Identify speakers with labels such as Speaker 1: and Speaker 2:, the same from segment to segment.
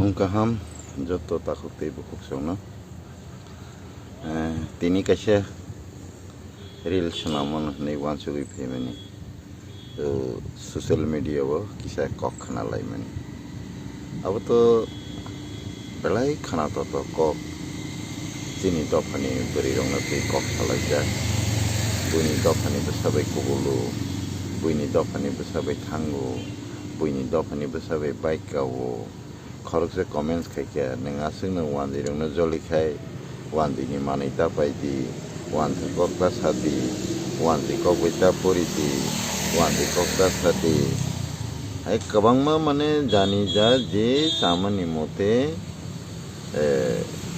Speaker 1: Ungkaham joto takut ibu kuksona. Tini kasih real senamon nih wan sugi pemeni. Sosial media wo kisah kok kenal lagi meni. Apa tuh belai kenal to kok sini Dopha ni beri rong nanti kok salah bunyi Dopha ni bersabai kubulu, bunyi Dopha ni bersabai tanggu, bunyi Dopha ni bersabai baik kau. Khorok se comments kaya nengasing nang wan di rong na joli kai wan di ni manita pai di wan di kok tas hati wan di kok wita puri di wan di kok tas hati hai kabang ma mane jani ja je saman ni mote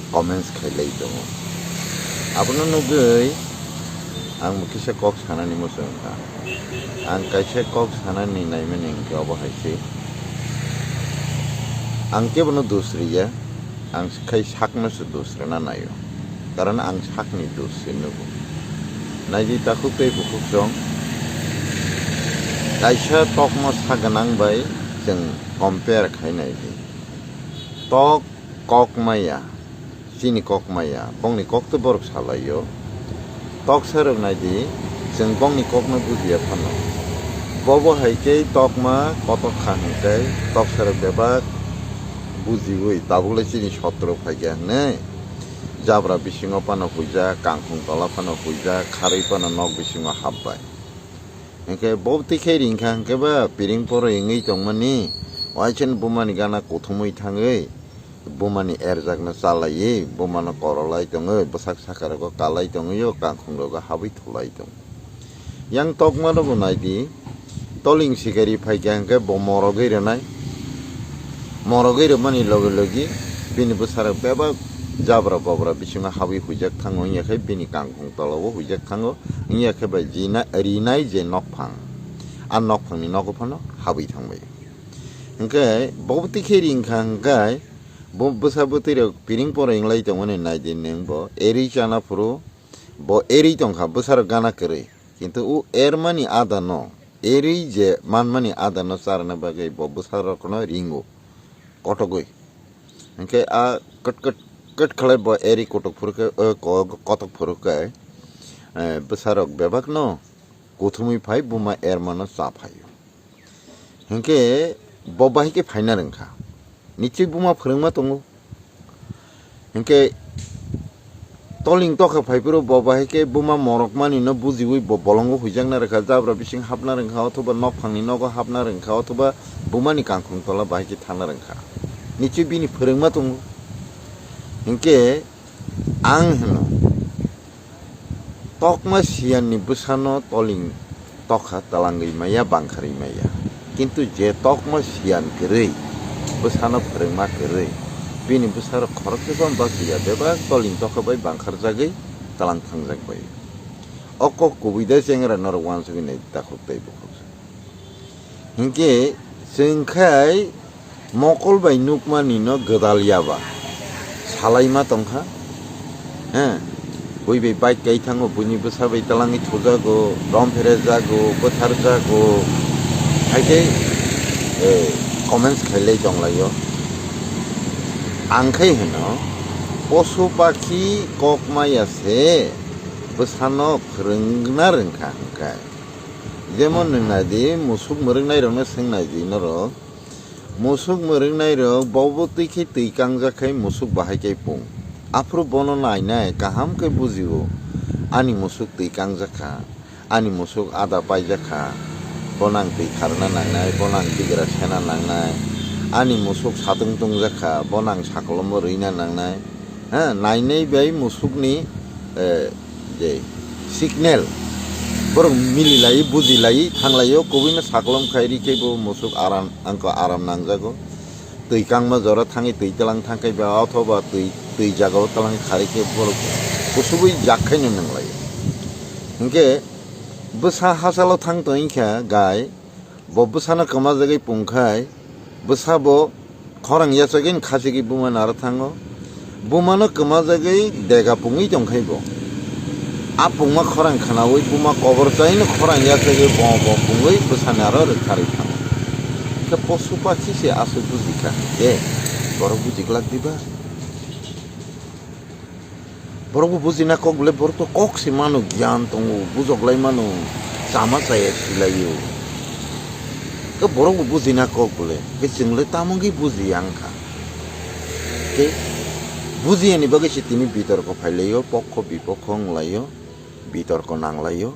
Speaker 1: comments kai lei dong apno nugai ang mukisa kok sana ni musong ka ang kaise kok sana ni nai mening ke abo haisi angke bono dusri ya ang kai sakna su dusri na nayo karena ang sakni dusri nubu naji takut pe bukuk jong kaisa tok mo saganang bai jeng compare khai nai di tok kok maya sini kok maya bong ni kok to borok salayo tok serok nai di jeng bong ni kok na budia phano bobo hai ke tok ma kotok khan kai tok serok bebak bujiwoi tabule sini sotro phagia ne jabra bisingo pano puja kangkhung tola pano puja kharui pano nok bisingo habbai engke bobti khering khang ke ba piring poro engei tongmani waichen bumani gana kothumoi thangei bumani erjak na salai bumano korolai tongoi bosak sakara ko kalai tongoyo kangkhung ro habi thulai tong yang tokma ro bunai di toling sigari phagia engke bomoro gei renai Morogai remani logi bini besar beba jabra babra bisinga hawi hujak thango nya khai bini kangkhung tolowo hujak thango nya khai ba jina rinai je nokphang an nokphang ni nokphano hawi thangbai engke bobti khering khang gai bo besaboti ro piring pore inglai tongone nai din nengbo eri chana puro bo eri tongkha besar gana kere kintu u ermani adano eri je manmani adano sarna bagai bo besar kono ringo kotogoi engke a ket khalai bo eri kotok purke kotok purke besarok bebak no kothumui phai buma ermano sa phayo engke bobai ke phaina rengkha nichi buma phurungma tongo engke toling tokha phaipuro bobai ke buma morokmani no bujiwi bolongo huijangna rekha jabra bising hapna rengkha othoba nokphangni nogo hapna rengkha othoba bumani kangkhung tola bai ke thangna rengkha nichi bini phurungma tongo engke ang heno tokma sian ni busano toling tokha talangai maya bangkhari maya kintu je tokma sian kerei busano phurungma kerei bini busaro khorokse kon basiya beba toling tokha bai bangkhar jagai talang thangjak bai okko kubida sengra nor wansugi nei takhuk bai bukhuk engke sengkhai mokol bai nukmani no gedaliaba salaima tongkha bui bai bike kai thango buni busa bai talangi thujago rom phere jago bothar jago haike comments khailei tonglayo angkhai heno posu pakhi kokmaya se busano phurungna rengkha angkai jemon nadi musuk murungnai rona sengnai di noro musuk murungnai ro bobo tiki tikang jakai musuk bahai kai pung afro bono nai kaham kai bujiwo ani musuk tikang jaka ani musuk ada pai jaka bonang tikharna nangnai bonang tigra sena nangnai ani musuk satung tung jaka bonang sakolom reina nangnai nainai bai musukni je signal borong mililai bujilai thanglayo kobina sakolom khairi kebo musuk aram angko aram nangjago tui kangma jora thangi tui talang thangkai ba othoba tui jagao talang khari ke borok kusubui jakkai nanglai engke busa hasalo thang toingkha gai bo busana kama jagai pungkhai busabo khorang yasagin khasigi buma nar thango bumano kama jagai dega pungi tongkhai bo apungma khorang khanawai buma cover chaino khorang yasage bom pungoi busanaro khari thang ke posu pakhi se asu bujika borok bujiklak diba borok bujina kok bole borok to kok si mano gyan tongo bujoklai mano sama saya silayo ke borok bujina kok bole ke jingle tamongi buji angka ke buji ani bagai si tini bitorko phailayo pokho bipokho nglayo bitorko nanglayo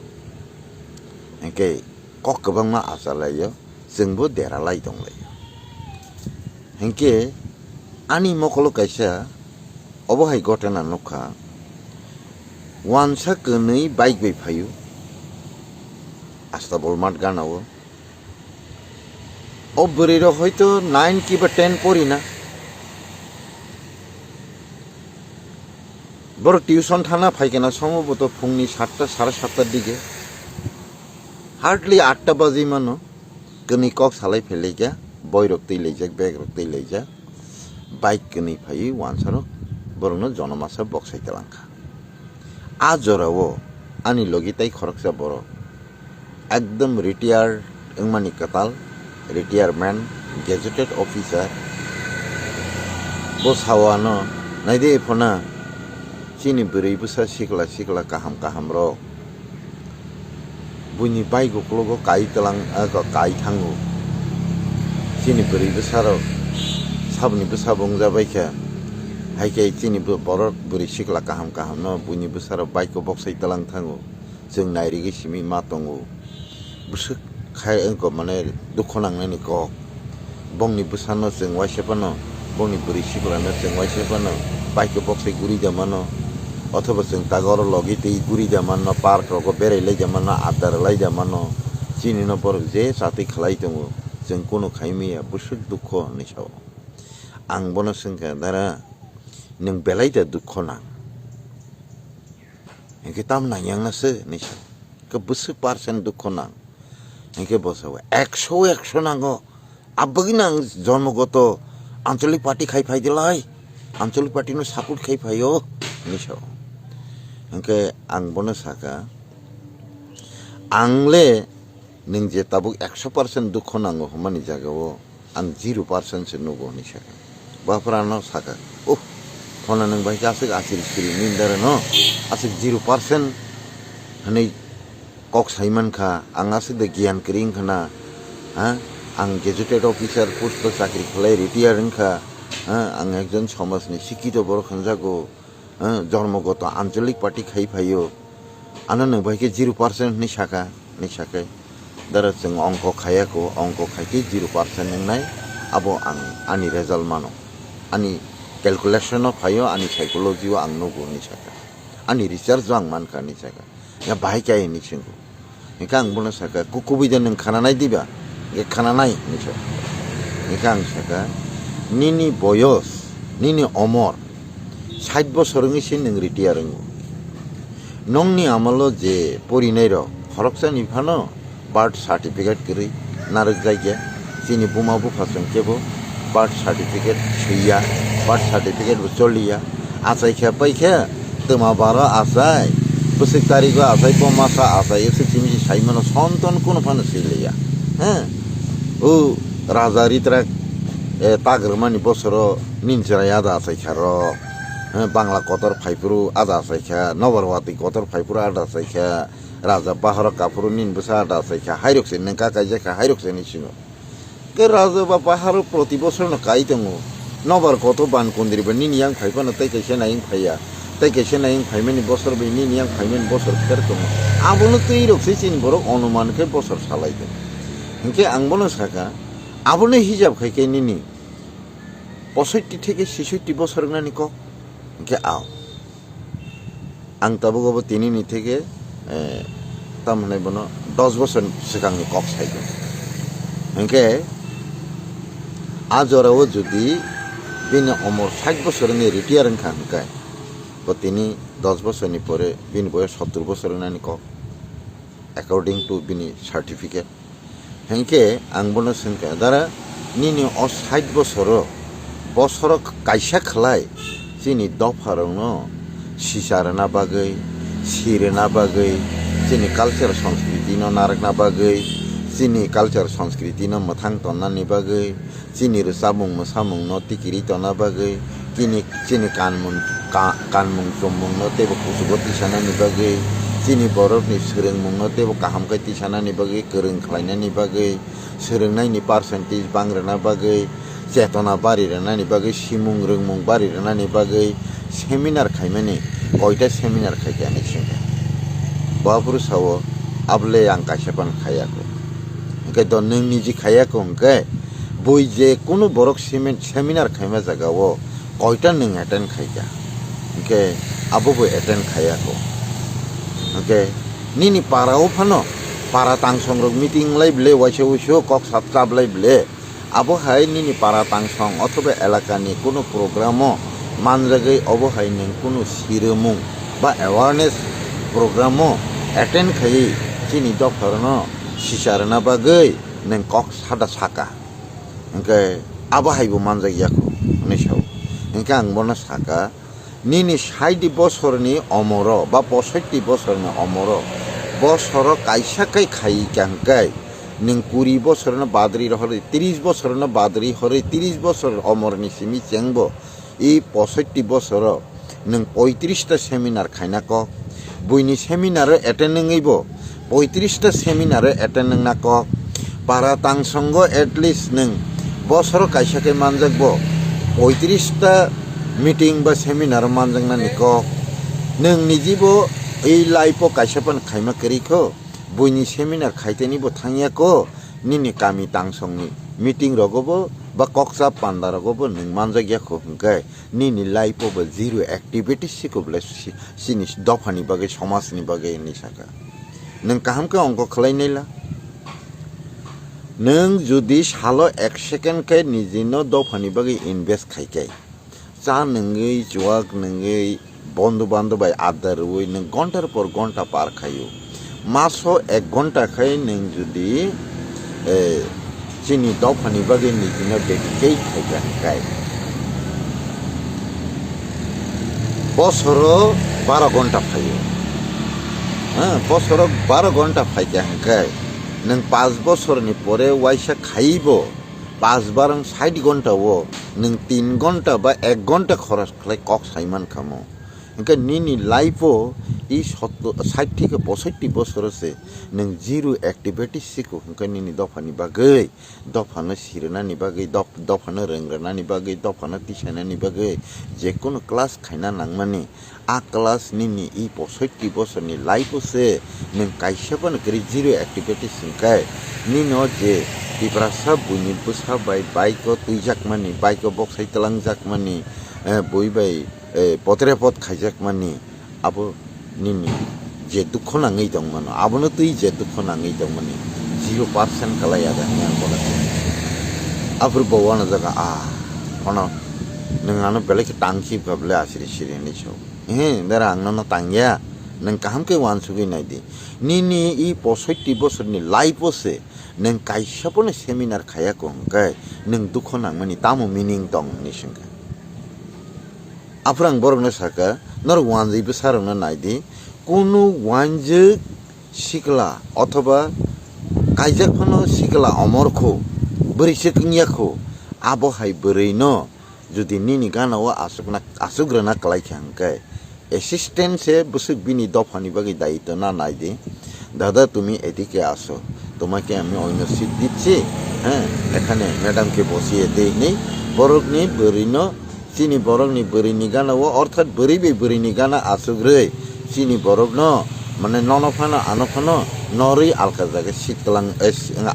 Speaker 1: engke kok kebangma asalayo जोंबो देरालाय दंलायो हेंके आनी मखलो कायसा अबहाय घटना नखा वानसा कनै bike बै फायो आस्ता बलमाट गानावो अबरेर हयतो 9 कि बा 10 पढ़िना बर tuition थाना फायकेना सम्भवत फुंनि 7टा 7:30 दिके हार्डलि 8टा बाजि मानो कनै कक सालाय फेलेगा बय रक्तै लैजाक बेग रक्तै लैजा बाइक कनै फायो वानसारो बरनो जनमासा बक्साय तलांखा आ जरावो आनी लगिताय खरकसा बर एकदम रिटायार्ड इंगमानि कताल रिटायारमेंट गेजेटेड ऑफिसर बसावानो नायदे फना सिनि बोरै बोसा सिखला सिखला काहाम काहाम र बुनि बाइक गक्लगो काई तलां काई थांगो सिनि बोरै बोसारो साबनि बोसा बंजाबायखा हायके सिनि बरक बोरै सिखला काहाम काहाम न बुनि बोसारो बाइक को बक्साय तलां थांगो जों नायरिगे सिमि मा दंगो बुसु खाय अंको माने दुख नांनायनि क बंनि बोसानो जों वाइसेपानो बंनि बोरै सिखलानो जों वाइसेपानो बाइक को बक्साय गुरि जामानो अथवा जों तागर लगितै गुरि जामानो पार्क रको बेरायलाय जामानो आदार लाय जामानो सिनि न बर जे साथै खलाय दंगो जों कोनो खायमिया बुसु दुख निसाव आं बनो सोंखा दारा नों बेलायदा दुख नां एके ताम नायांनासो निसा के बुसु % दुख नां एके बसाव 100 नांगो आबगि नां जन्मगत आंचलिक पार्टी खाय फायदिलाय आंचलिक पार्टी नो सापोर्ट खाय फायो निसाव एके आं बनो साका आंले नों जे ताबुक 100% दुख नांगो हमानि जागावो आं 0% से नुगो निसा बाफरानो साका ओह फना नों बाय गासै आसिर सिरि मिनदार न आसिक 0% हनै कक साइमानखा आं आसिक द गियान करिं खना हा आं गेजेटेड ऑफिसर पोस्ट चाकरि खलाय रिटायारिं खा आं एकजन समाजनि शिक्षित बर खनजागो जन्मगत आंचलिक पार्टी खाय फायो आनो नों बायके 0% नि साका दारा जों अंक खायाको अंक खायके 0% नंनाय आबो आं आनि रिजाल्ट मानो आनि कैलकुलेशन फायो आनि साइकोलॉजी आं नगो नि साका आनि रिसर्च आं मानखा नि साका या बाहाय काय नि सिंगो एका आं बनो साका कुकुबिदे नों खानानाय दिबा ए खानानाय नि सा एका आं साका निनि बयस निनि अमर 60 बছरनि सिन नों रिटायारिं नंनि आमलो जे परिनाय र खरकसा निफानो बार्थ सर्टिफिकेट करै नारक जायगे सिनि बुमा बुफासं केबो बार्थ सर्टिफिकेट छैया बार्थ सर्टिफिकेट चलिया आसाय खे पैखे तमा बारा आसाय बसै तारिखो आसाय पमासा आसाय एसे चिमि साइमनो सन्तान कोनो फानो सिलिया ओ राजा रित्रा ताग्रमानि बसरो निनजरा आदा आसाय खारो बांला कतर फाइपुरु आदा आसाय खा नवरवाती कतर फाइपुरु आदा आसाय खा राजा बाहर कापुरु निन बसा आदा आसाय खा हाइरक्से नंका कायजा खा हाइरक्से नि सिङो के राजा बा बाहर प्रति बसर न काइ दंगो नबर कत बान कुंद्रि बनि नियां फाइफानो तै कैसे नायिं फाया तै कैसे नायिं फाइमेनि बसर बेनि नियां फाइमेन बसर फेर दङ आबोनो तै रक्से चिन बरक अनुमान के बसर सालायदों इनके आं बनो साका आबोनो हिसाब खायके निनि 65 থেকে 66 বছর নানি ক इनके आव आं ताबुगबो तिनिनि থেকে तामने बनो 10 বছর सिगांनि कक साइदों इनके आजराव जुदि बिनि अमर 60 বছরनि रिटायारिं खांकाय तो तिनि 10 বছরनि परे बिनि बयस 70 বছর नानि कक अकॉर्डिंग टू बिनि सर्टिफिकेट हेंके आं बनो सोंका दारा निनि 60 बছर कायसा खलाय जोंनि दफारावनो सिसारना बागै सिरना बागै जोंनि कालचार संस्कृति नारकना बागै chini culture sanskriti no mothang tonna ni bagui chini ro samung mo samung no tikiri tonna bagui chini kanmung chomung no tebo kusugo tisana ni bagui chini borok ni sereungmung no tebo kaham kai tisana ni bagui kereung khlaina ni bagui sereungnai ni percentage bangrana bagui chetona bari rana ni bagui simung reungmung bari rana ni bagui seminar khaimani koita seminar khaikani singa baburu sawo able ang kaisapan khayako engke do nung niji khayako engke boi je kono borok seminar khaima jagao koita nung attend khaija engke abo boi attend khayako engke nini parao phano para tangsong rok meeting lai ble waisho kok sapsap lai ble abo hai nini para tangsong othoba elakani kono programo manjagai abo hai nung kono siromung ba awareness programo attend khai chini doktorno sisarna bagai neng kok sada saka engke abo haibo manjagiako nisau engke ang bona saka nini 60 bosorni omoro ba 65 bosorni omoro bosoro kaisa kai khai kangkai neng 20 bosorna badri hore 30 bosorna badri hore 30 bosor omorni simi chengbo i 65 bosoro neng 35 ta seminar khaina ko buini seminar attend ngeibo 35 ta seminar attend na ko para tangsongo at least neng bosoro kaisa kai manjakbo 35 ta meeting ba seminar manjangna ni ko neng nijibo ei laipo kaisapan khaima keriko buini seminar khaiteni bo thangya ko nini kami tangsongni meeting rogobo ba koksa panda rogobo neng manjagya ko hingkai nini laipo ba zero activity sikobla sinis dophani bagai somasni bagai ni saka neng kaham ka ongko khlainaila neng jodi salo 1 second kai nijino dophani bagai invest khaikai cha nengei juak nengei বন্ধু বান্ধবাই আদার ওই নং ঘন্টার পর ঘন্টা পার খাইও মাসও 1 ঘন্টা খাই নং যদি চিনি দফানি বাগে নিজেন ডেডিকেট খাইবেন খাই বছর 12 ঘন্টা খাইও হ্যাঁ বছর 12 ঘন্টা খাইতে খাই নং 5 বছরনি পরে ওয়াইসা খাইব 5 বারং 60 ঘন্টাও নং 3 ঘন্টা বা 1 ঘন্টা খরচ খাই কক সাইমান খামো engke nini laipo i 60 থেকে 65 বছর আছে নং জিরো অ্যাক্টিভিটি সিকো engke nini dofani bagai dofana sirna ni bagai dofana rengrana ni bagai dofana tisana ni bagai je kono class khaina nangmani a class nini i 65 বছর ni laipo se neng kaisapan kri zero activity singkai nino je Tiprasa bunyi busa bai ko tuijak mani bai ko box sai telangjak mani boi bai পথরে পথ খাইজাক মানি আবো নিনি যে দুঃখ নাঙেই দং মানো আবনো তুই যে দুঃখ নাঙেই দং মানি 0% কালাই আদা নিয়ান বলা আফুর বওয়ানা জায়গা কোন নঙ্গানো বেলেকে টাংকি ভাবলে আসিরি সিরি নিছো দারা আংনানো টাঙ্গিয়া নং কাহামকে ওয়ানসুগি নাইদি নিনি ই 65 বছরনি লাইফসে নং কাইসাপনে সেমিনার খায়া কংকাই নং দুঃখ নাংমানি তামো মিনিং দং নিসংকা Aprang borokno saka nor wanjai besarona naidi kono wanje sikla othoba kaijak phano sikla omorkho bori sikngyakho abo hai boreino jodi nini gana wa asugrana kalai khangkai assistant se busuk bini dofani bagi daito na naidi দাদা তুমি এদিকে আসো তোমাকে আমি অন্য seat দিচ্ছি হ্যাঁ এখানে ম্যাডামকে বসিয়ে দেই নেই বরক নি বরিনো চিনি বরক নি বরিনি গানা ও অর্থাৎ বরিবে বরিনি গানা আসুগ্রে চিনি বরক ন মানে ননফানো আনফানো নরি আলকা জায়গা শীতলাং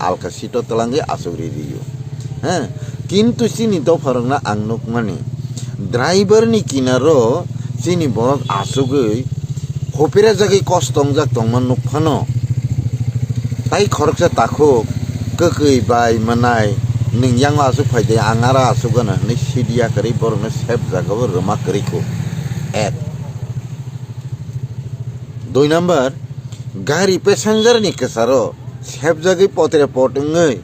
Speaker 1: আলকা শীত তলাঙ্গে আসুগ্রি দিও হ্যাঁ কিন্তু চিনি দফারক না আংনুক মানে ড্রাইভারনি কিনারো চিনি বরক আসুগৈ হপিরা জায়গায় কষ্টং যাক তংমান নুকফানো তাই খরকসা তাখো ককই বাই মানাই nung yang asuk faide angara asukana ni sidia kari borno sep jagaw roma kariko et 2 number gari passenger ni kesaro sep jagai potere potungai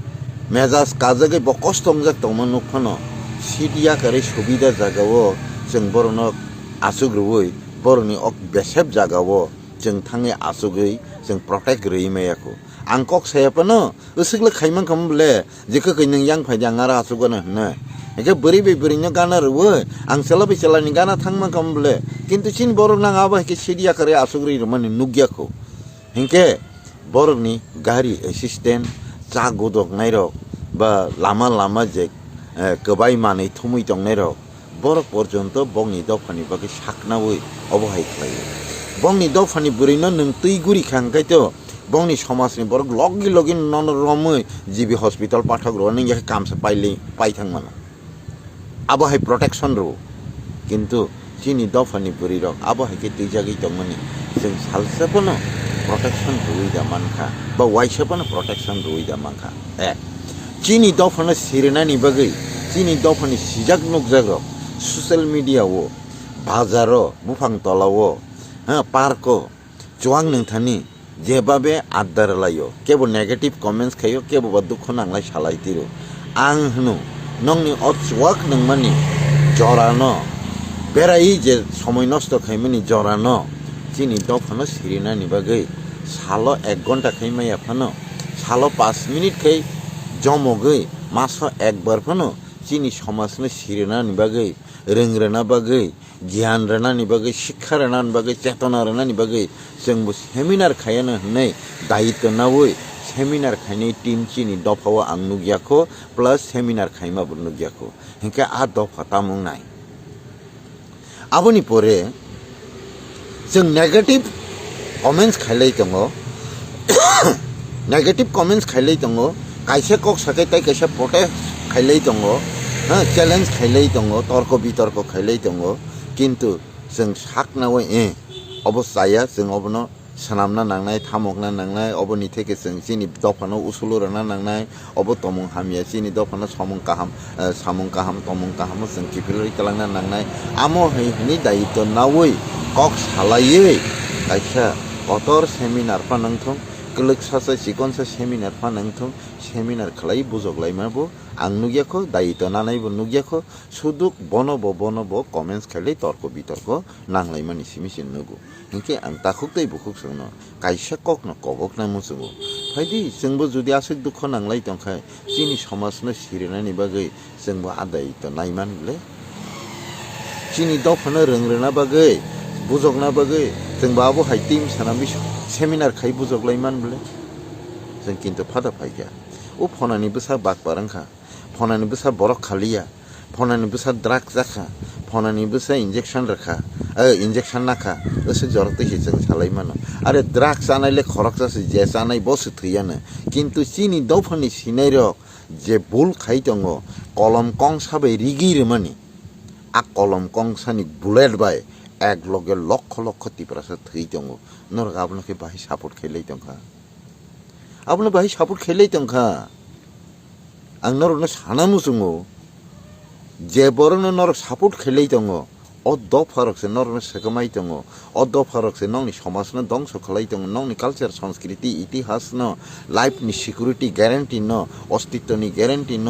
Speaker 1: mejas kajagai bokostong jak tongman nukphano sidia kari subida jagaw jeng borno asugroi borni ok besep jagaw jeng thange asugoi jeng protect rei mayako ang kok saya pano usik le khaiman kam ble jeka kai nang yang phai jang ara su gana na eke beri be beri nya gana ro ang sela be sela ni gana thangma kam ble kintu chin borok nang aba ke sidia kare asugri mani nugya ko hinke borok ni gari assistant cha godok nai ro ba lama je kebai mani thumui tong nai ro borok porjonto bongni Dophani bagi saknawi obohai khlaio bongni Dophani burino nang tui guri khangkai to bongni somasni borok logi non romoi jibi hospital pathak ro ning ya kam sa pai thang mano abohai protection ro kintu chini Dophani buri rok abohai ke tui jagi tongmani jeng salsa pono protection roi da mankha ba waisa pono protection roi da mankha chini Dophani sirinani bagai chini Dophani sijak nukjak rok social media wo bazaro bufang tola wo parko chuang nang thani jebabe addar layo kebo negative comments khayo kebo ba dukho nanglai salai tiro ang hnu nongni otswak nang mani jorano berai je somoy nosto khaimani jorano chini Dophano sirinani bagai salo 1 ঘন্টা khaimaya phano salo 5 minute khai jomogai maso ekbar phano chini somasno sirinani bagai rengrena bagai জ্ঞান রানানি বাগে শিক্ষা রানানি বাগে চেতনা রানানি বাগে जोंबो seminar खायानो होननाय दायित्व नावै सेमिनार खायनाय टीम चिनि दफाव आं नुगियाखो प्लस सेमिनार खायमाबो नुगियाखो हिंके आ दफा तामुंनाय आबोनि परे जों नेगेटिव कमेन्ट्स खायलाय दङ नेगेटिव कमेन्ट्स खायलाय दङ कायसे कक साकै ताय कायसे प्रटेस्ट खायलाय दङ चैलेंज खायलाय दङ तर्क बितर्क खायलाय दङ किन्तु जों साकनावै अबस्याया जों अबनो सानामना नांनाय थामकना नांनाय अबनि थेके जों चिनि दफानो उसुलु राना नांनाय अब तमुं हामिया चिनि दफानो सामुं काहाम तमुं काहाम जों किपिलरि तलांना नांनाय आमो हैनि दायित्व नावै कक सालायै कायसा अतर सेमिनार फानांथों कलक सासे सिकनसा सेमिनार फानांथों सेमिनार खालाय बुजगलायमाबो आं नुगियाखो दायित्व नानायबो नुगियाखो सुदुक बनबो कमेन्ट्स खायलाय तर्क बितर्क नांलायमानि सिमिसिन नुगु हिंके आं ताखुकदै बुखुक सोंनो कायसा ककनो कबकना मुसुगु फायदि जोंबो जुदि आसुक दुख नांलाय दंखाय चिनि समाजनो सिरिनानि बागै जोंबो आदायित्व नायमानले चिनि दफानो रोंग्रोना बागै बुजगना बागै जोंबो आबो हाय टीम सानामि सेमिनार खाय बुजगलायमानले जों किन्तु फादा फायगा ओ फनानि बोसा बाग बारांखा फनानि बोसा बरक खालिया फनानि बोसा ड्राग जाखा फनानि बोसा इंजेक्शन रखा इंजेक्शन नाखा ओसे जरते जों सालायमानो आरो ड्राग जानायले खरक जासै जे जानाय बसु थैयानो किन्तु चिनि दफानि सिनाय रक जे बुल खाय दङ कलम कं साबै रिगिरमानि आ कलम कं सानि बुलेट बाय एक लगे लक्ष तिप्रासा थै दङ नर गाबनके बाहाय सापर्ट खेलै दंखा आपनो बाहाय सापर्ट खेलै दंखा आं नरनो सानामु जोङो जे बरनो नर सापर्ट खेलै दङ अ दफारकसे नरनो सेगमाय दङ अ दफारकसे नंनि समाजनो दंस खालाय दङ नंनि कालचार संस्कृति इतिहास न लाइफ नि सिक्युरिटी ग्यारेंटी न अस्तित्वनि ग्यारेंटी न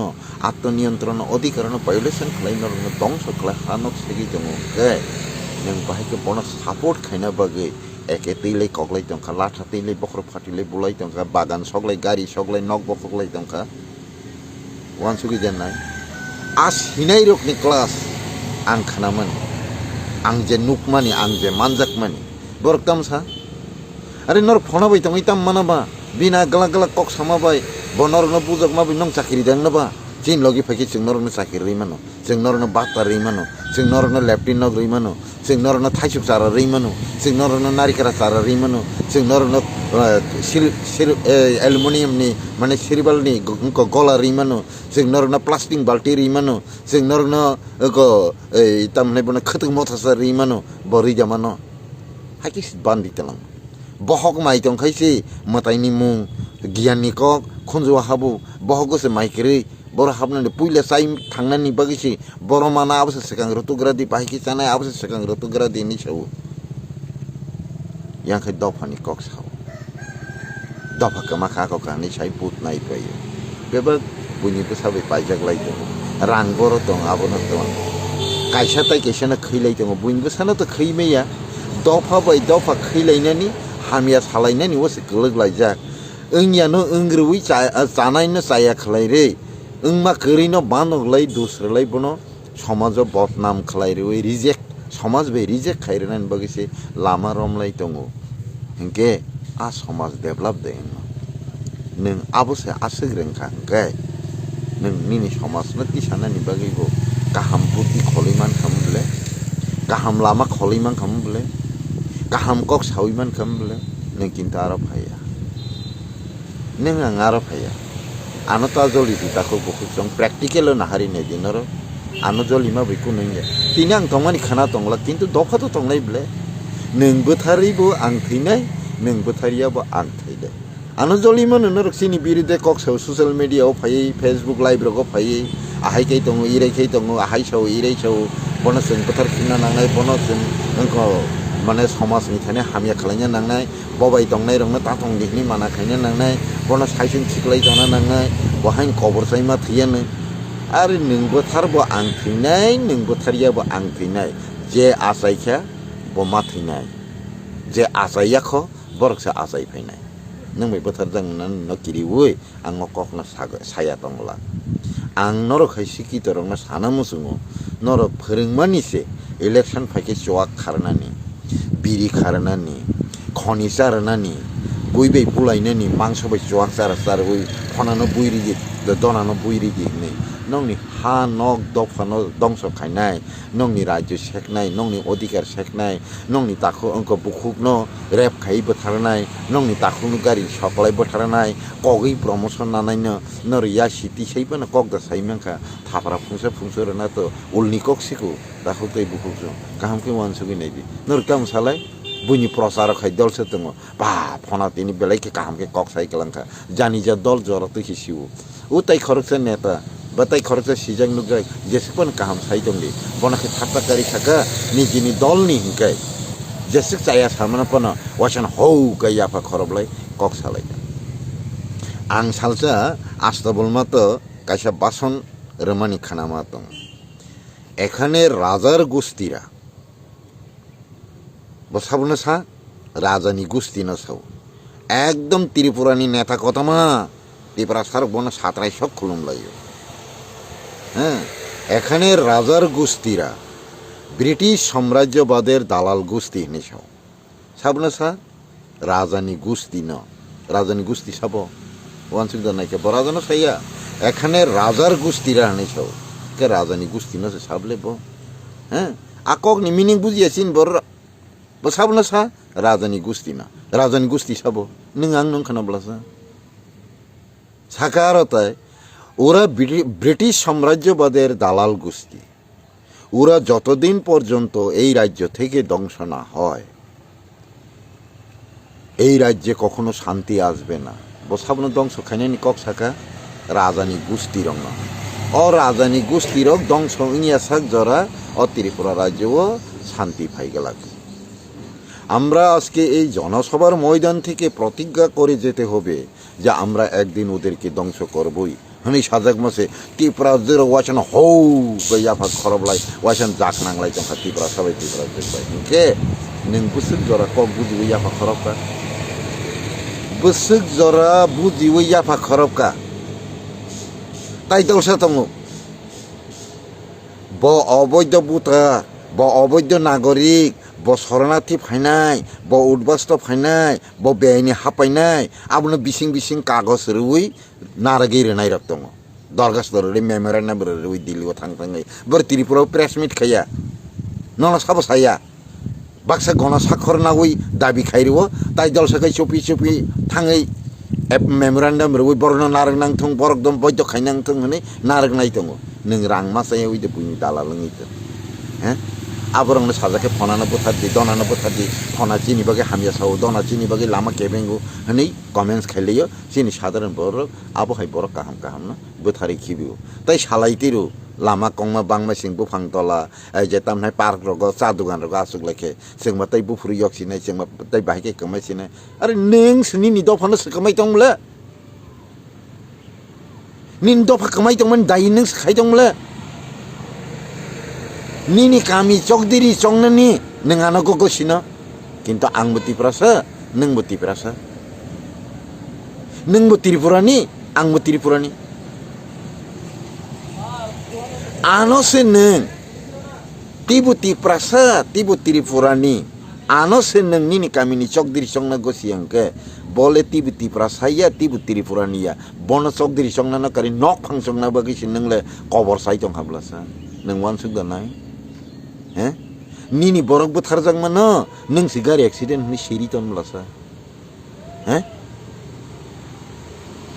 Speaker 1: आत्मनियंत्रण अधिकार न वायोलेशन खालाय नरनो दंस खालाय हानक सेगि दङ के नों बाहायके बन सापर्ट खायना बागै एके तैलाय कगलाय दंखा लाथा तैलाय बखर फाटिलाय बुलाय दंखा बागान सगलाय गारि सगलाय नक बखगलाय दंखा वानसुगि जेननाय आ सिनाय रकनि क्लास आं खानामोन आं जे नुकमानि आं जे मानजाकमानि बरकताम सा अरे नर फनाबाय दं इताम मानाबा बिना गला गला कक सामाबाय बनरनो बुजक माबि नं चाकरि दांनोबा जिन लगे फैके जों नरनो चाकरि रैमानो जों नरनो बाता रैमानो जों नरनो लेफ्टिन नग रैमानो जों नरनो थाइसुक सारा रैमानो जों नरनो नारिकेरा सारा रैमानो जों नरनो एलुमिनियमनि माने सिरिबालनि गला रैमानो जों नरनो प्लास्टिक बाल्टी रैमानो जों नरनो तामने बने खतक मथासा रैमानो बरि जामानो हाकि बान्दि तलां बहक माइ दंखायसि मताइनि मुं गियाननि कक खनजुवा हाबु बहकसे माइकेरै बर हाबनानै पुइला साइ थांनानै बागिसि बर माना आबसे सेकां रतुग्रादि बाहिकि जानाय आबसे सेकां रतुग्रादि नि साउ यांखै दफानि कक साउ दफा कमा खाको कानि साइ पुत नाइ पायो बेबा बुनिबो साबै पाइजाक लाइ दङ रां बर दं आबोनो दं कायसा ताइ केसना खैलाय दङ बुनिबो साना त खैमेया दफा बाय दफा खैलायनानि हामिया सालायनानि वसे गलग लाइजाक ओंनियानो ओंग्रोबै जानायनो जाया खालायरे ओंमा गोरैनो बानगलाय दुसरलाय बनो समाजो बदनाम खालायरे रिजेक्ट समाज बे रिजेक्ट खायरनान बगेसे लामा रमलाय दङो हिंके आ समाज डेभलप दे नों आबोसे आसोग्रेंखा हिंके नों निनि समाजनो तिसानानि बगैबो गाहाम बुद्धि खलिमान खामबले गाहाम लामा खलिमान खामबले गाहाम कक साविमान खामबले नों किन्तु आरो फाया नों आं आरो फाया आनो तो जलि दिताखौ बुखुजों प्रेक्टिकल नाहारि ने दिनरो आनो जलि मा बेखौ नोंगे तिनि आं तंमानि खाना तंला किन्तु दफा तो तंनाय बले नोंबो थारैबो आं थैनाय नोंबो थारियाबो आं थैदे आनो जलि मा नों रक्सिनि बिरुदे कक साव ससियेल मीडिया फायै फेसबुक लाइव रगो फायै आहाय कै दङ इरै कै दङ आहाय साव इरै साव बनो जों बोथार फिनना नांनाय बनो जों नोंखौ माने समाजनि थाने हामिया खालायनो नांनाय बबाय दंनाय रंनो ताथं दिखनि माना खायनो नांनाय बनो साइसुं थिखलाय जाना नांनाय बहायन खबर साइमा थैयानो आरो नोंबो थारबो आं थैनाय नोंबो थारियाबो आं थैनाय जे आसायखा बमा थैनाय जे आसायाख बरकसा आसाय फैनाय नों बे बोथोर जों न किरिवै आं कखनो साया दंला आं नर खायसे कितरंनो साना मुसुङो नर फोरोंमानिसे इलेक्शन फाइके चवाक खारनानि बिरि खारनानि खनि चारनानि बुइबै बुलायनानि मांसबै चवाक चार बुइ फनानो बुइरिदि दनानो बुइरिदि नै नंनि हा नक दफानो दंस खायनाय नंनि राज्य सेकनाय नंनि अधिकार सेकनाय नंनि ताखो अंक बुखुकनो रेप खाइ बोथारनाय नंनि ताखुनो गारि सकलाय बोथारनाय कगै प्रमोशन नानायनो नरिया सिटी सैबोनो कगदा साइमेंखा थाफ्रा फुंसे रना तो उलनि कक्सिखौ दाखौ दै बुखुकजों गाहामखै वानसुगै नायदि नर काम सालाय बुनि प्रचार खाय दलसे दङ बा फना तिनि बेलायके गाहामके कक साइकेलांखा जानि जा दल जरत हिसिउ उताय खरकसे नेता बाताय खरकसे सिजां नुगाय जेसेपन गाहाम साइ दंदि बनाखे थापा गारि थाका निजिनि दलनि हिंखाय जेसेक जाया सामनापन वासन हौ गायाफा खरबलाय कक सालाय आं सालसा आस्ताबलमा तो कायसा बासन रमानि खानामा दं एखाने राजार गोष्ठीरा बसाबनो सा राजानि गोष्ठी न साव एकदम त्रिपुरानि नेता कतमा टिप्रासार बन सातराय सब खुलुमलायो হ্যাঁ এখানে রাজার গোষ্ঠীরা ব্রিটিশ সাম্রাজ্যবাদের দালাল গোষ্ঠী হেনে সাও সাবনা সা রাজানি গোষ্ঠী ন রাজানি গোষ্ঠী সাব ওয়ানসুক দানাইকে বরাজানো সাইয়া এখানে রাজার গোষ্ঠীরা হেনে সাও কে রাজানি গোষ্ঠী ন সাবলে ব হ্যাঁ আকক নি মিনিং বুঝিয়াছিন বর বসাবনা সা রাজানি গোষ্ঠী না রাজানি গোষ্ঠী সাব নং আং নং খানাবলাসা সাকারতায় ওরা ব্রিটিশ সাম্রাজ্যবাদের দালাল গোষ্ঠী ওরা যতদিন পর্যন্ত এই রাজ্য থেকে ধ্বংস না হয় এই রাজ্যে কখনো শান্তি আসবে না বসাবনো ধ্বংস খাইনি কক সাকা রাজানি গোষ্ঠী রং অ রাজানি গোষ্ঠীর ধ্বংস ইনিয়া সাক জরা অ ত্রিপুরা রাজ্যও শান্তি পাই গেল আমরা আজকে এই জনসভার ময়দান থেকে প্রতিজ্ঞা করে যেতে হবে যে আমরা একদিন ওদেরকে ধ্বংস করবই हनी साजक मसे टिप्रा जेरो वाचन हौ गयाफा खरबलाय वाचन जाक नांलाय जोंहा टिप्रा सबाय टिप्रा जोंबाय के नों बुसुक जरा कक बुजिवै याफा खरबका बुसुक जरा बुजिवै याफा खरबका टाइटल सा दङ ब अबैध भुटार ब अबैध नागरिक ब शरणार्थी फायनाय ब उद्बास्त फायनाय ब बेआइनि हापायनाय आबनो बिसिं बिसिं कागज रुई नारगै रेनाय रक दङ दरखास्त रे मेमोरेन्डाम रुई दिल्लीआव थांथाङै बर त्रिपुरायाव प्रेस मिट खाया नना साबो साया बाक्सा गण साखर नावै दाबि खायरिव ताइ दलसाखै चपि चपि थाङै मेमोरेन्डाम रुई बरनो नारग नांथों बरकदम बैध खायनांथों हनै नारगनाय दङ नों रां मासाय उइदो बुनि दाला लोङैदो हे आबरंनो साजाके फनानो बोथारदि दनानो बोथारदि फना चिनि बागे हामिया साव दना चिनि बागे लामा केबेंगु हनै कमेन्ट्स खाइलियो चिनि साधारण बर आबो हाय बर काहाम काहाम न बोथारि खिबिउ ताइ सालाइतिरु लामा कंमा बांमा सिंबु फांतला जे तामनाय पार्क रग चा दुकान रग आसुक लेखे जोंमा ताइ बुफुरु यक्सिनाय जोंमा ताइ बाहायके कमायसिनाय आरे नों सुनि नि दफानो सकामाय दंले निन दफा कमाय दंमोन दाइ नों सखाय दंले निनी कामी चौकदिरी चौंगनी नोंहानो गगसिनो किन्तु आंबो टिप्रासा नोंबो टिप्रासा nungbo Tripurani angbo Tripurani ano se nung tibu Tiprasa tibu Tripurani ano se nung nini kami ni chok diri chong na gosi angke bole tibu Tiprasa ya tibu Tripurani ya bono chok diri chong na kari nok phang chong na bagi sin nung le kobor sai chong hablasa nung wan suk da nai nini borok bo tharjak mano nung si gari accident ni siri ton blasa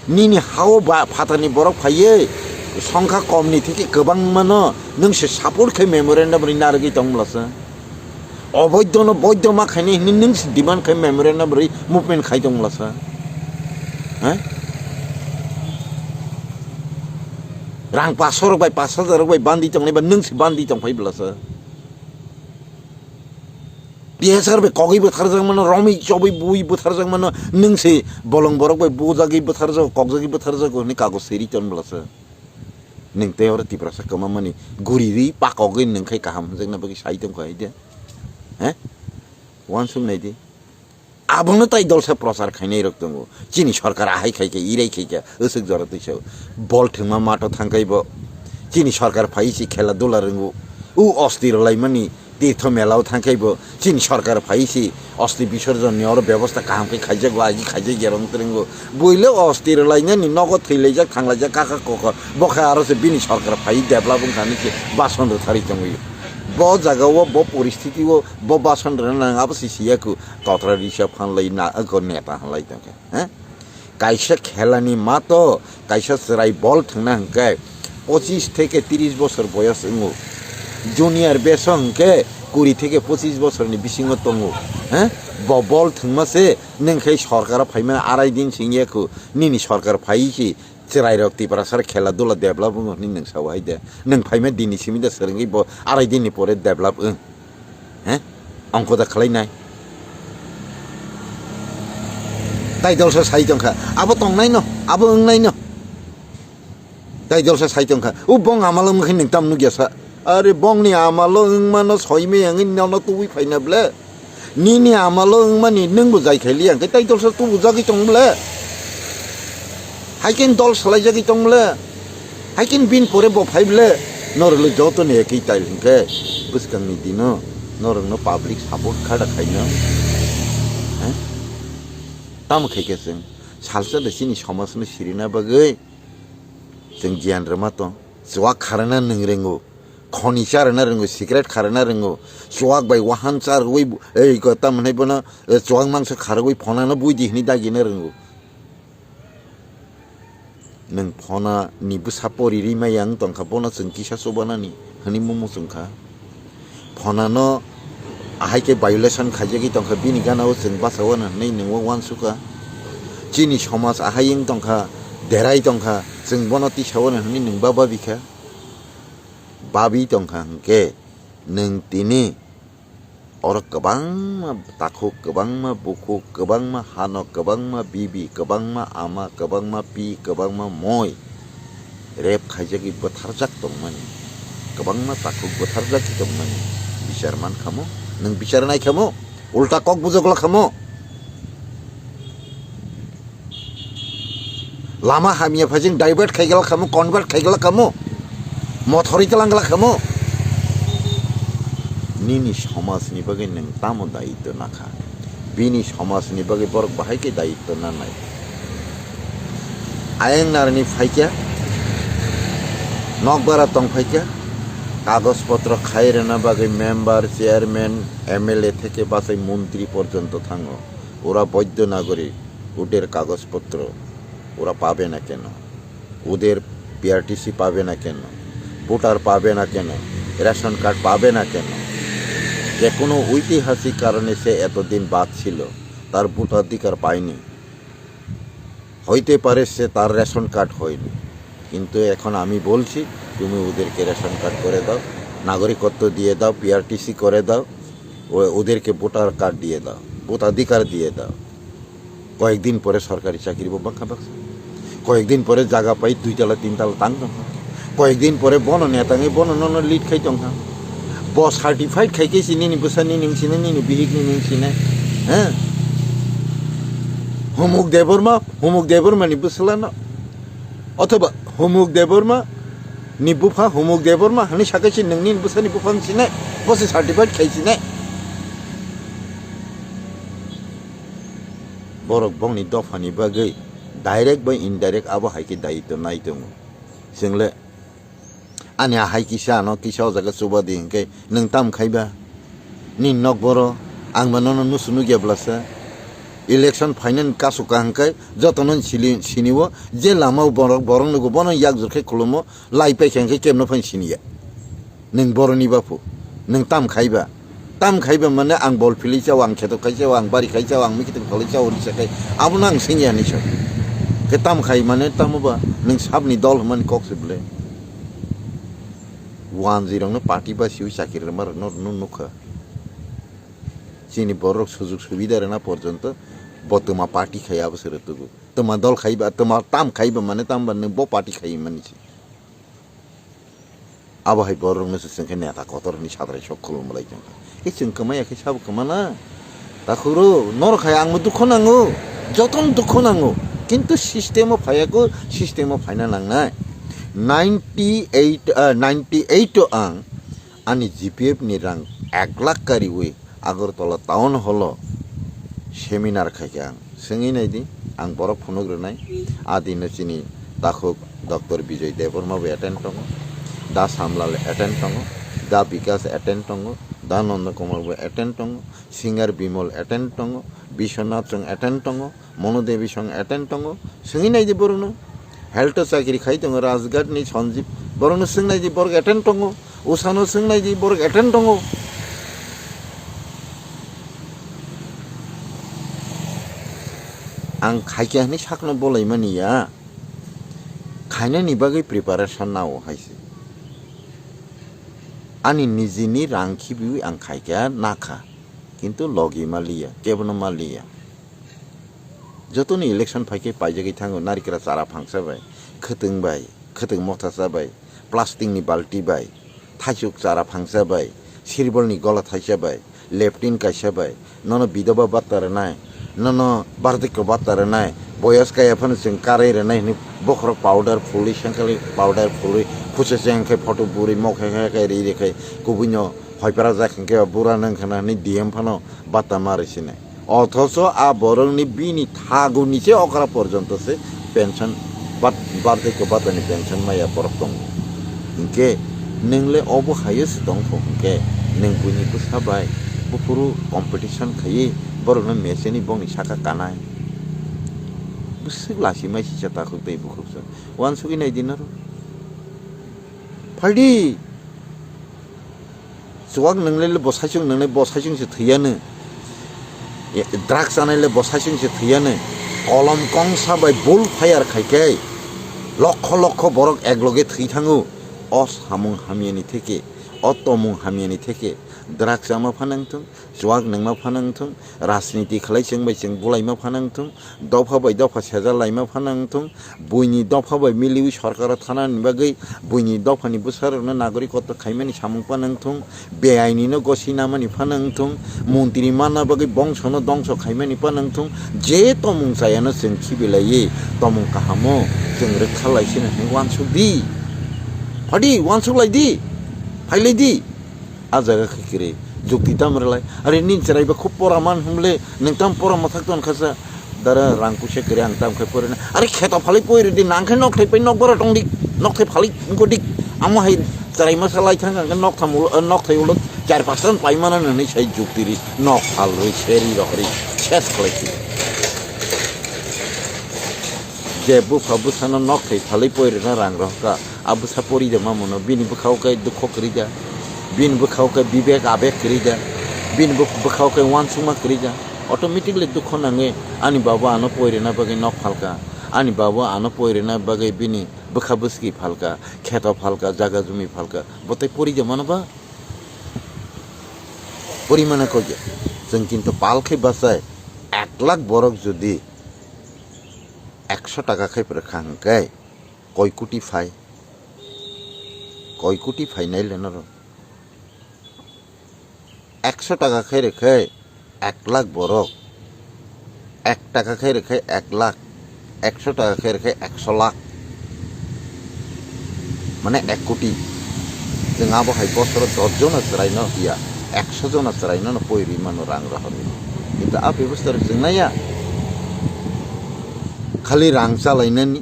Speaker 1: nini hao ba phatani borok phaye সংখ্যা কমনি থেকে গোবাং মানো নং সে support খাই memorandum রি নারগি দংলাসা অবৈধ ন বৈধ মা খাইনি নং সে ডিমান্ড খাই মেমোরেন্ডাম রি মুভমেন্ট খাই দংলাসা রাং 500 রুপাই 5000 রুপাই বান্দি দংলাই বা নং সে বান্দি দং ফাই ব্লাসা 2000 রুপাই কগি বথারজাং মানো রমি চবই বুই বথারজাং মানো নং সে বলং বরক বাই বুজাগি বথারজাগ কগজাগি বথারজাগ ni কাগজ সেরি তন ব্লাসা neng teh orang Tiprasa kemana ni guriri pakogin neng kai kaham jeng na bagi sai tong kai dia wansum nai di abang na tai dol sa prosar khai nei rok tong chini sarkar ahai khai ke irai khai ke usuk jara tu chau bol thengma mato thangkai bo chini sarkar phai si khela dola rengu u ostir lai mani তীর্থ মেলাও থাকাইব চীন সরকার ফাইছি অস্থি বিসর্জন নেওয়ার ব্যবস্থা কাহামকে খাইজাক লাগি খাইজাক গেরং তেরেঙ্গ বইলে অস্থির লাইনে নগদ থইলাইজাক থাংলাইজাক কাকা কক বখা আরো সে বিনি সরকার ফাই ডেভেলপ খানিকে বাসন থারি দंगयो ব জায়গাও ব পরিস্থিতি ও ব বাসন নাঙাবো সিসিয়াকু তত্রা রিসা ফানলাই না গো নেতা হানলাই দंगे কাইসা খেলানি মাতো কাইসা সেরাই বল থাংনা হংকে 25 থেকে 30 বছর বয়স এঙ্গো জুনিয়র বেসংকে 20 থেকে 25 বছরনি বিসিং দंगो বল থংমাসে নংখাই সরকার ফাইমা আড়াই দিন সিংয়াকু নিনি সরকার ফাইছি চেরাই রক Tiprasa খেলাধুলা ডেভেলপ নি নং সাওয়াই দে নং ফাইমা দিনি সিমিদা সরঙ্গি ব আড়াই দিননি পরে ডেভেলপ অঙ্কদা খালাই নাই তাই দলসা সাই দংখা আবো তংনাই ন আবো ওংনাই ন তাই দলসা সাই দংখা ও বং আমালং মখি নং তামনু গেসা আরে বং নি আমালো ওংমানো সইমে আংনি নানো তুই ফাইনাবলে নি আমালো ওংমানি নংবো যাই খাইলি আং তাই দলসা তু বুজাগি তংবলে হাইকেন দল সালাইজাগি তংবলে হাইকেন বিন পরে ব ফাইবলে নরলে যতনে একই তাই হিংকে বুসকাংনি দিনো নরংনো পাবলিক সাপোর্ট খাড়া খাইনো তাম খাইকেছেন সালসা দেশিनि समाजनो सिरिना बागै जों गियान रमातो जवा खारना नों रोंगौ खनि चारना रोंगौ सिगारेट खारना रोंगौ जवाक बाय वाहान चार वै ei गता मोननाय बना जवाक मांस खारगै फनानो बुइदि हनि दागिनो रोंगौ नों फना नि बुसापरि रिमायां तंखा बना जों किसा सोबानानि हनि ममो जोंखा फनानो आहायके भायोलेसन खाइजागि तंखा बिनि गानाव जों बासावाना नै नोंवा वानसुका चीनी समाज आहायं तंखा देराय तंखा जों बनति सावाना हनि नों बाबा बिखा बाबि तंखा हंके नों तिनि और गोबांमा ताखु गोबांमा बुखु गोबांमा हानो गोबांमा बिबि गोबांमा आमा गोबांमा पि गोबांमा मय रेप खाइजागि बोथारजाक दंमानि गोबांमा ताखु बोथारजाकि दंमानि बिचार मान खामो नों बिचार नाय खामो उल्टा कक बुजगला खामो लामा हामिया फाजिं डाइभार्ट खाइगला खामो कन्भार्ट खाइगला खामो मथरि तलांगला खामो निनि समाजनि बागै नों तामो दायित्व नाखा बिनि समाजनि बागै बरक बाहायके दायित्व नानाय आयें नारनि फाइक्या नकबारा तंग फाइक्या কাগজপত্র খাইরে না বাগে মেম্বার চেয়ারম্যান এমএলএ থেকে বাসে মন্ত্রী পর্যন্ত থাঙ্গো ওরা বৈধ নাগরিক ওদের কাগজপত্র ওরা পাবে না কেন ওদের পিআরটিসি পাবে না কেন ভোটার পাবে না কেন রেশন কার্ড পাবে না কেন যে কোনো ঐতিহাসিক কারণে সে এতদিন বাদ ছিল তার ভোটাধিকার পায়নি হইতে পারে সে তার রেশন কার্ড হয়নি কিন্তু এখন আমি বলছি তুমি ওদেরকে রেশন কার্ড করে দাও নাগরিকত্ব দিয়ে দাও পিআরটিসি করে দাও ওদেরকে ভোটার কার্ড দিয়ে দাও ভোটাধিকার দিয়ে দাও কয়েকদিন পরে সরকারি চাকরি বাক্কা বাক্সা কয়েকদিন পরে জায়গা পাই 2 তলা 3 তলা তাং কয়েকদিন পরে বন নেতাঙে বন নন লিড খাই তং ব সার্টিফাইড খাইকে সিনি নি বসানি নিংসিনে নি বিহিক নি নিংসিনে হ্যাঁ হুমুক দেবর্মা নি বুসলানো অথবা হুমুক দেবর্মা নি বুফা হুমুক দেবর্মা হানি সাকাইছি নोंनि বুসানি বুফাं सिनाय বসে certified খাইছিনাय borok bongni Dophani bagui direct by indirect abo haiki daito nai tongo single ani haiki sa no kisa jaga subadi hinkai nang tam khaiba ni nok boro ang manono nusunu geblasa election final kasuka hangkai jotonon siniwo je lama borong nugo bono yak jurkai kulumo lai pai khangkai kemno phan siniya ning boroni bapu nang tam khaiba মানে আং বল ফিলি চাও আং খেতো খাইছাও আং বাড়ি খাইছাও আং মিকিতে ফলি চাও ওরি সাকাই আবুনা আং সিনিয়া নিছ কে তাম খাই মানে তামবা নों সাবনি দল মানে কক্সিবলে 10 नो পার্টি বা সিউ চাকির মার নুখা চিনি বড় সুযোগ সুবিধা রেনা পর্যন্ত বতমা পার্টি খাই আবসরে তুগু তোমা দল খাইবা তোমা তাম খাইবা মানে তামবা নों ব পার্টি খাই মানিছি আবহাই বড় নসে সংখ্যা নেতা কতরনি সাদরাই সকল মলাই জং এই সংখ্যামাই একে সাব কমানা তাখুরো নর খাই আং দুঃখ নাঙ্গো যতন দুঃখ নাঙ্গো কিন্তু সিস্টেমও ফায়াকো সিস্টেমও ফাইনা নাংনাই 98 आं आंनि जिपिएफ नि रां 1 लाख कारि वे आगरतला टाउन हल सेमिनार खायखा आं सोङै नायदि आं बरफ फुनुग्रोनाय आदिनो चिनि दाखो डॉक्टर विजय देबर्माबो एटेन्ड दङ दा सामलाल एटेन्ड दङ दा विकास एटेन्ड दङ दा नन्द कुमारबो एटेन्ड दङ सिंगार बिमल एटेन्ड दङ बिश्वनाथ जों एटेन्ड दङ मनोदेवी जों एटेन्ड दङ सोङै नायदि बरनो हेल्थ चाकरी खाई दङ राजघाटनि सन्जीब बरनो सोंनायदि बरग एटेन्ड दङ उसानो सोंनायदि बरग एटेन्ड दङ आं खायखानि साखनो बलायमानिया खायनायनि बागै प्रिपारेसन नाव हायसे आंनि निजिनि रांखि बिउ आं खायखा नाखा किन्तु लगी मालिया केबनो मालिया जतनी इलेक्शन फाइके पाइजागै थाङो नारिकेला चारा फांसाबाय खोथों मथा जाबाय प्लास्टिकनि बाल्टी बाय थाइसुक चारा फांसाबाय सिरबलनि गला थाइसाबाय लेफ्टिन गायसाबाय नन बिधवा बात्तारनाय नन बार्धक्य बात्तारनाय बयस गायाफोरनो जों कारेरनाय बखरक पाउडार फुलि संखालि पाउडार फुलि फुसे जेंखे फटो बुरि मखे रेखाय गुबुनो हयपारा जाखांखे बुरा नंखानानै डिएम फानो बात्ता मारिसिनाय অথচ আ বরংনি বিনি থাগুনিছে অকরা পর্যন্তছে পেনশন বার্ধক্য বাতানি পেনশন মাইয়া বরফ দং ইনকে नोंले अबो हायोस दंखो इनके नों बुनिबो साबाय बुपुरु कम्पिटिशन खायो बरनो मेसेनि बंनि साका कानाय बुसु लासि माइसि जाताखौ दै बुखुसो वान सुगि नाय दिनारो फाइदि जवाग नोंले बसाइजोंसो थैयानो ड्राग्स जानायले बसाइजोंसो थैयानो कलम कं साबाय बुल फायार खायखै लक्ष लक्ष बरक एकलगे थै थाङो असामुं हामियानि थेके अतमुं हामियानि थेके ड्राग्स जामा फानांथों जवाग नोंमा फानांथों राजनीति खालायजों बायजों बुलायमा फानांथों दफा बाय दफा सेजा लायमा फानांथों बुइनि दफा बाय मिलिवि सरकार थानानि बागै बुइनि दफानि बुसारनो नागरिकत्व खायमानि सामुं फानांथों बेआइनिनो गसि नामानि फानांथों मन्त्रि माना बागै बंसनो दंस खायमानि फानांथों जे तमुं जायानो जों खिबिलायै तमुं काहामो जों रोखा लायसिनो वानसुकदि फादि वानसुकलायदि फाइलायदि आजागा खैखिरे जुक्ति तामरलाय अरे निचरायबा खूब परामान हमले नोंताम परामा थाकतन खासा दारा रांकुसे करे आं ताम खै परेना अरे खेता फालै पयरेदि नांखै नखथै पै नखबरा दंदि नखथै फालै इंगोदि आमो हाय चराय मसालाय थांगा नखथै उलत 4% पाइमाना ननै साइ जुक्तिरि नख फालरै सेरि रहरि छेस खलायखि जेबो फाबुसाना नखथै फालै पयरेना रां रहका आबु सापरि दमा मनो बिनि बखावकै दुख करिदा बिन बखावकै विवेक आवेग करिदा बिन बखावकै वानसुमा करिदा ऑटोमेटिकली दुख नाङे आनि बाबा आनो पयरेना बगै नख फालका आनि बाबा आनो पयरेना बगै बिनि बखाबुसकी फालका खेता फालका जागा जुमी फालका बतै परि दमा नबा परिमाना कजे जों किन्तु पालखै बासाय 1 लाख बरक जुदि 100 टाका खै प्रखांकै कय कोटी फाइनाल लेनर 100 टाका खै रेखै 1 लाख बरक 1 টাকা খাই রেখে 1 লাখ, 100 টাকা খাই রেখে 100 লাখ, মানে 1 কোটি। जों आबहाय बसर 10 जना जिरायनो गैया 100 जना जिरायनो पयरि मानो रां रहरि किन्तु आ बेबस्था जोंनाया खालि रां चालायनायनि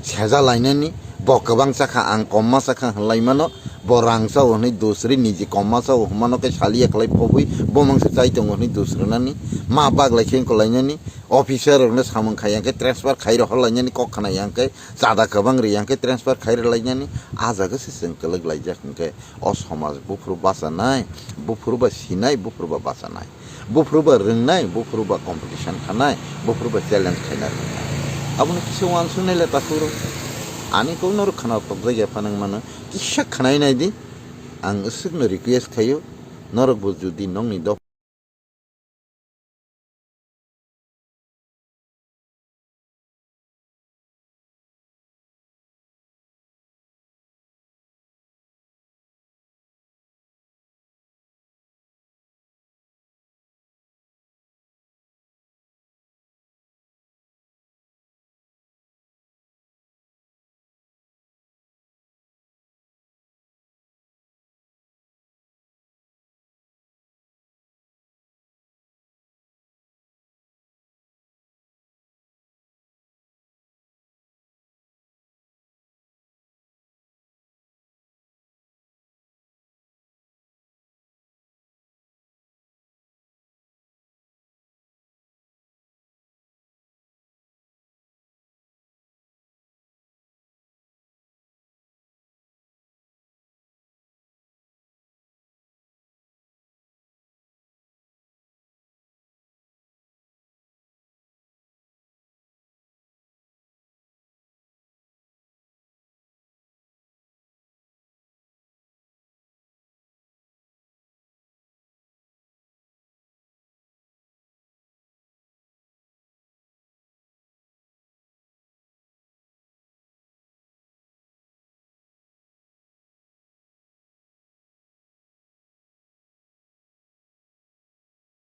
Speaker 1: सेजा लायनायनि ब गोबां साखा आं कम्मा साखा हलायमानो ब रां चाव हनै दूसरी निजे कम्मा चाव हमानो के सालिया खलाय फबै ब मांसे चाइ दङ हनै दूसरनानि मा बागलाय खेंको लायनायनि अफिसर ने सामं खायांके ट्रान्सफर खाइर हलायनायनि कखना यांके जादा गोबां रियांके ट्रान्सफर खाइर लायनायनि आजागोसे जों कलग लायजाखंके अ समाज बुफ्रु बासानाय बुफ्रुबा सिनाय बुफ्रुबा बासानाय बुफ्रुबा रोंनाय बुफ्रुबा कम्पिटिशन खानाय बुफ्रुबा challenge खायनाय abone kisi wan sunele takuro ani ko nor khana pagja ya panang mano kisa khanai nai di ang usuk no request khayo norok bu judi nong ni